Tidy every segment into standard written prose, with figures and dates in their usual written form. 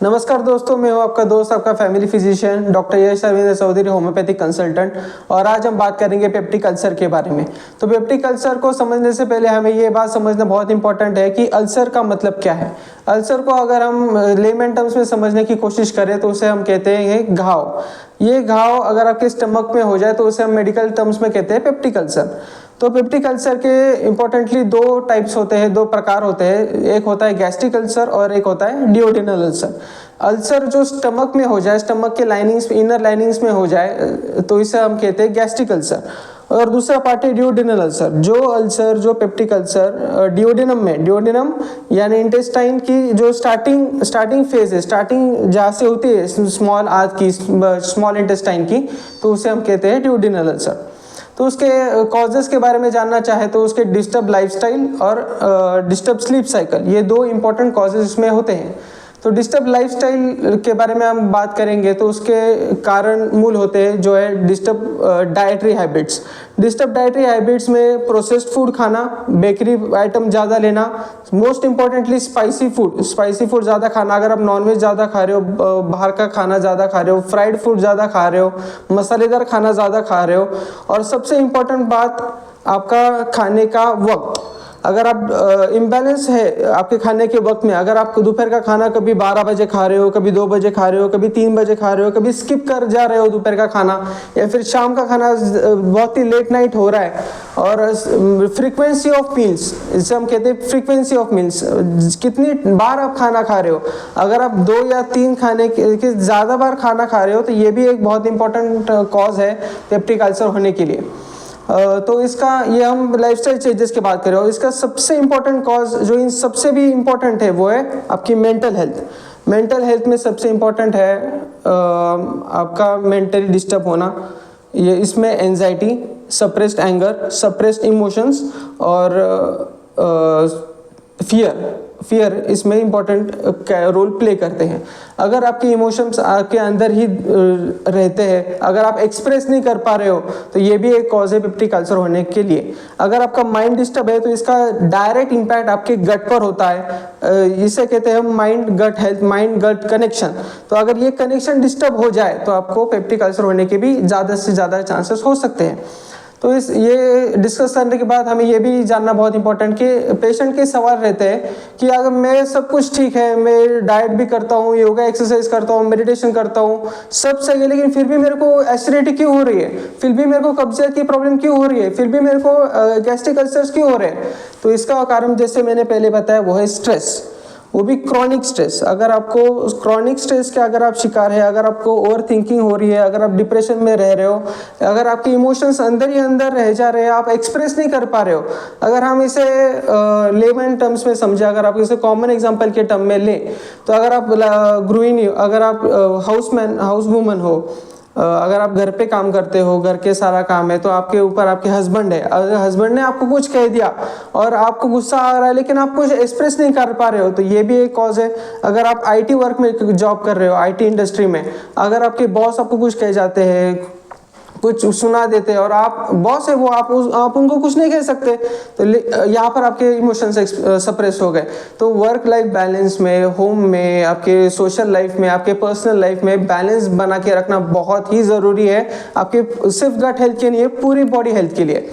नमस्कार दोस्तों, मैं हूं आपका दोस्त, आपका फैमिली फिजिशियन डॉक्टर यश अरविंद चौधरी, होम्योपैथिक कंसल्टेंट। और आज हम बात करेंगे पेप्टिक अल्सर के बारे में। तो पेप्टिक अल्सर को समझने से पहले हमें ये बात समझना बहुत इंपॉर्टेंट है कि अल्सर का मतलब क्या है। अल्सर को अगर हम लेमन टर्म्स में समझने की कोशिश करें तो उसे हम कहते हैं घाव। ये घाव अगर आपके स्टमक में हो जाए तो उसे हम मेडिकल टर्म्स में कहते हैं पेप्टिक अल्सर। तो पेप्टिक अल्सर के इंपॉर्टेंटली दो टाइप्स होते हैं, दो प्रकार होते हैं। एक होता है गैस्ट्रिक अल्सर और एक होता है डिओडिनल अल्सर। अल्सर जो स्टमक में हो जाए, स्टमक के लाइनिंग्स, इनर लाइनिंग्स में हो जाए तो इसे हम कहते हैं गैस्ट्रिक अल्सर। और दूसरा पार्ट है डिओडिनल अल्सर। जो पेप्टिक अल्सर डिओडिनम में, डिओडिनम यानी इंटेस्टाइन की जो स्टार्टिंग फेज है, स्टार्टिंग जहाँ से होती है स्मॉल आंत की, स्मॉल इंटेस्टाइन की, तो उसे हम कहते हैं डिओडिनल अल्सर। तो उसके कॉजेस के बारे में जानना चाहे तो उसके डिस्टर्ब लाइफस्टाइल और डिस्टर्ब स्लीप साइकिल, ये दो इंपॉर्टेंट कॉजेज इसमें होते हैं। तो डिस्टर्ब लाइफस्टाइल के बारे में हम बात करेंगे तो उसके कारण मूल होते हैं जो है disturb dietary habits. Disturb dietary habits में प्रोसेस्ड फूड खाना, बेकरी आइटम ज़्यादा लेना, मोस्ट इंपॉर्टेंटली स्पाइसी फूड ज़्यादा खाना। अगर आप नॉनवेज ज़्यादा खा रहे हो, बाहर का खाना ज़्यादा खा रहे हो, फ्राइड फूड ज़्यादा खा रहे हो, मसालेदार खाना ज़्यादा खा रहे हो। और सबसे इम्पोर्टेंट बात, आपका खाने का वक्त। अगर आप इम्बैलेंस है आपके खाने के वक्त में, अगर आप दोपहर का खाना कभी 12 बजे खा रहे हो, कभी 2 बजे खा रहे हो, कभी 3 बजे खा रहे हो, कभी स्किप कर जा रहे हो दोपहर का खाना, या फिर शाम का खाना बहुत ही लेट नाइट हो रहा है, और फ्रीक्वेंसी ऑफ मील्स, जिसे हम कहते हैं फ्रीक्वेंसी ऑफ मील्स, कितनी बार आप खाना खा रहे हो। अगर आप 2 या 3 खाने के ज़्यादा बार खाना खा रहे हो तो ये भी एक बहुत इंपॉर्टेंट कॉज है पेप्टिक अल्सर होने के लिए। तो इसका, ये हम लाइफस्टाइल चेंजेस की बात करें, और इसका सबसे इम्पोर्टेंट कॉज जो इन सबसे भी इम्पोर्टेंट है वो है आपकी मेंटल हेल्थ। मेंटल हेल्थ में सबसे इम्पोर्टेंट है आपका मेंटली डिस्टर्ब होना। ये इसमें anxiety, suppressed anger, suppressed emotions और फियर इसमें इम्पोर्टेंट रोल प्ले करते हैं। अगर आपके इमोशंस आपके अंदर ही रहते हैं, अगर आप एक्सप्रेस नहीं कर पा रहे हो, तो ये भी एक कॉज है पेप्टिक अल्सर होने के लिए। अगर आपका माइंड डिस्टर्ब है तो इसका डायरेक्ट इम्पैक्ट आपके गट पर होता है। इसे कहते हैं हम माइंड गट हेल्थ, माइंड गट कनेक्शन। तो अगर ये कनेक्शन डिस्टर्ब हो जाए तो आपको पेप्टिक अल्सर होने के भी ज़्यादा से ज़्यादा चांसेस हो सकते हैं। तो ये डिस्कस करने के बाद हमें ये भी जानना बहुत इंपॉर्टेंट कि पेशेंट के सवाल रहते हैं कि अगर मैं सब कुछ ठीक है, मैं डाइट भी करता हूँ, योगा एक्सरसाइज करता हूँ, मेडिटेशन करता हूँ, सब सही है, लेकिन फिर भी मेरे को एसिडिटी क्यों हो रही है, फिर भी मेरे को कब्जियत की प्रॉब्लम क्यों हो रही है, फिर भी मेरे को गैस्ट्रिक अल्सर्स क्यों हो रहे हैं। तो इसका कारण जैसे मैंने पहले बताया वो है स्ट्रेस, वो भी क्रॉनिक स्ट्रेस। अगर आपको क्रॉनिक स्ट्रेस के अगर आप शिकार है, अगर आपको ओवर थिंकिंग हो रही है, अगर आप डिप्रेशन में रह रहे हो, अगर आपके इमोशंस अंदर ही अंदर रह जा रहे हैं, आप एक्सप्रेस नहीं कर पा रहे हो। अगर हम इसे लेमन टर्म्स में समझे, अगर आप इसे कॉमन एग्जांपल के टर्म में लें, तो अगर आप गृहिणी, अगर आप हाउस वूमन हो, अगर आप घर पे काम करते हो, घर के सारा काम है, तो आपके ऊपर आपके हस्बैंड है, अगर हस्बैंड ने आपको कुछ कह दिया और आपको गुस्सा आ रहा है लेकिन आप कुछ एक्सप्रेस नहीं कर पा रहे हो, तो ये भी एक कॉज है। अगर आप आईटी वर्क में जॉब कर रहे हो, आईटी इंडस्ट्री में, अगर आपके बॉस आपको कुछ कह जाते हैं, कुछ सुना देते हैं, और आप बॉस है वो, आप उनको कुछ नहीं कह सकते, तो यहाँ पर आपके इमोशंस सप्रेस हो गए। तो वर्क लाइफ बैलेंस में, होम में, आपके सोशल लाइफ में, आपके पर्सनल लाइफ में बैलेंस बना के रखना बहुत ही ज़रूरी है, आपके सिर्फ गट हेल्थ के लिए, पूरी बॉडी हेल्थ के लिए।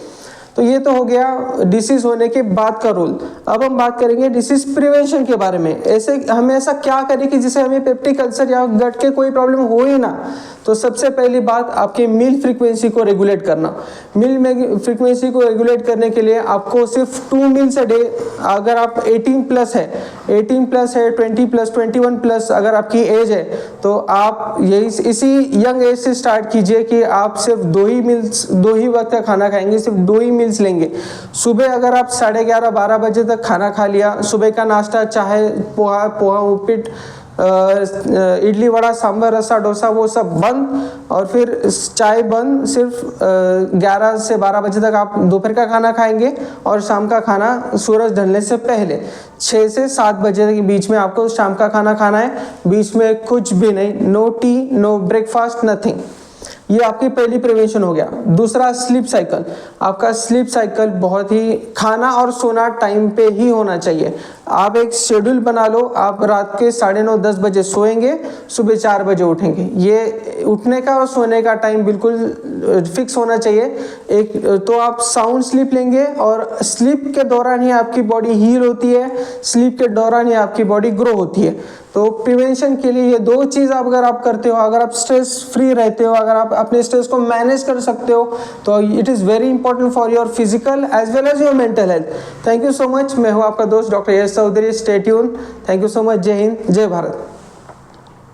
तो ये तो हो गया डिसीज होने के बाद का रूल। अब हम बात करेंगे डिसीज प्रिवेंशन के बारे में। हमें ऐसा क्या करें कि जिससे हमें पेप्टिक अल्सर या गट के कोई प्रॉब्लम हो ही ना। तो सबसे पहली बात, आपके मील फ्रीक्वेंसी को रेगुलेट करना। मील में फ्रीक्वेंसी को रेगुलेट करने के लिए आपको सिर्फ 2 मील्स अ डे, अगर आप 18 प्लस है, 20 प्लस, 21 प्लस अगर आपकी एज है, तो आप यही इसी यंग एज से स्टार्ट कीजिए कि आप सिर्फ 2 ही वक्त का खाना खाएंगे, सिर्फ 2 ही मील्स लेंगे। सुबह अगर आप 11:30 12 बजे तक खाना खा लिया, सुबह का नाश्ता चाहे पोहा उपीट, इडली वड़ा सांभर रसा डोसा वो सब बंद, और फिर चाय बंद। सिर्फ 11 से 12 बजे तक आप दोपहर का खाना खाएंगे, और शाम का खाना सूरज ढलने से पहले 6 से 7 बजे के बीच में आपको शाम का खाना खाना है। बीच में कुछ भी नहीं, no tea, no breakfast, nothing. ये आपकी पहली प्रिवेंशन हो गया। दूसरा स्लीप साइकिल, आपका स्लीप साइकिल बहुत ही, खाना और सोना टाइम पे ही होना चाहिए। आप एक शेड्यूल बना लो, आप रात के 9:30-10 बजे सोएंगे, सुबह 4 बजे उठेंगे। ये उठने का और सोने का टाइम बिल्कुल फिक्स होना चाहिए। एक तो आप साउंड स्लीप लेंगे और स्लीप के दौरान ही आपकी बॉडी हील होती है, स्लीप के दौरान ही आपकी बॉडी ग्रो होती है। तो प्रिवेंशन के लिए ये दो चीज़ अगर आप करते हो, अगर आप स्ट्रेस फ्री रहते हो, अगर आप अपने स्ट्रेस को मैनेज कर सकते हो, तो it is very important for your physical as well as your mental health. Thank you so much. मैं हूँ आपका दोस्त doctor Yash Chaudhary. Stay tuned. Thank you so much. जय हिंद, जय भारत।